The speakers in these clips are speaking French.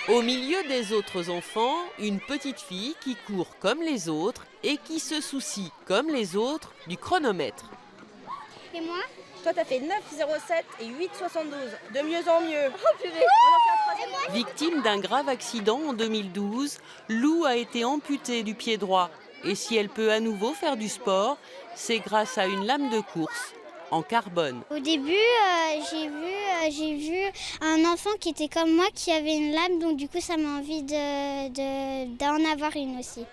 Au milieu des autres enfants, une petite fille qui court comme les autres et qui se soucie, comme les autres, du chronomètre. Et moi? Toi, t'as fait 9,07 et 8,72. De mieux en mieux. Oh purée, on en fait un troisième. Victime d'un grave accident en 2012, Lou a été amputée du pied droit. Et si elle peut à nouveau faire du sport, c'est grâce à une lame de course en carbone. Au début, j'ai vu un enfant qui était comme moi, qui avait une lame, donc du coup ça m'a envie d'en avoir une aussi.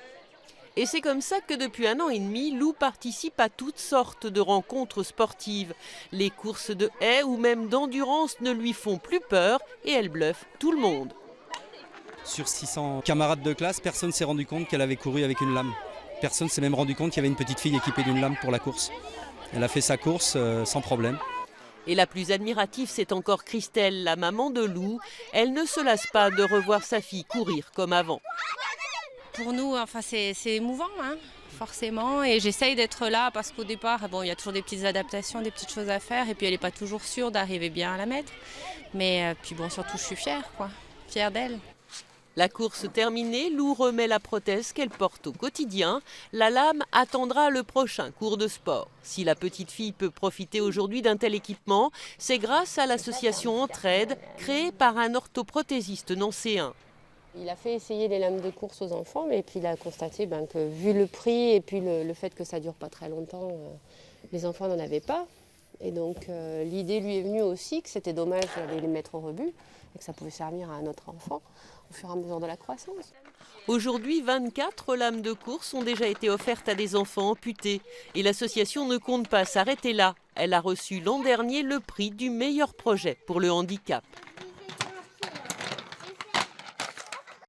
Et c'est comme ça que depuis 1 an et demi, Lou participe à toutes sortes de rencontres sportives. Les courses de haies ou même d'endurance ne lui font plus peur et elle bluffe tout le monde. Sur 600 camarades de classe, personne ne s'est rendu compte qu'elle avait couru avec une lame. Personne ne s'est même rendu compte qu'il y avait une petite fille équipée d'une lame pour la course. Elle a fait sa course sans problème. Et la plus admirative, c'est encore Christelle, la maman de Lou. Elle ne se lasse pas de revoir sa fille courir comme avant. Pour nous, c'est émouvant, hein, forcément. Et j'essaye d'être là parce qu'au départ, il y a toujours des petites adaptations, des petites choses à faire. Et puis elle n'est pas toujours sûre d'arriver bien à la mettre. Mais puis surtout, je suis fière, fière d'elle. La course terminée, Lou remet la prothèse qu'elle porte au quotidien. La lame attendra le prochain cours de sport. Si la petite fille peut profiter aujourd'hui d'un tel équipement, c'est grâce à l'association Entraide, créée par un orthoprothésiste nancéen. Il a fait essayer les lames de course aux enfants, mais puis il a constaté que vu le prix et puis le fait que ça ne dure pas très longtemps, les enfants n'en avaient pas. Et donc l'idée lui est venue aussi que c'était dommage d'aller les mettre au rebut et que ça pouvait servir à un autre enfant au fur et à mesure de la croissance. Aujourd'hui, 24 lames de course ont déjà été offertes à des enfants amputés. Et l'association ne compte pas s'arrêter là. Elle a reçu l'an dernier le prix du meilleur projet pour le handicap.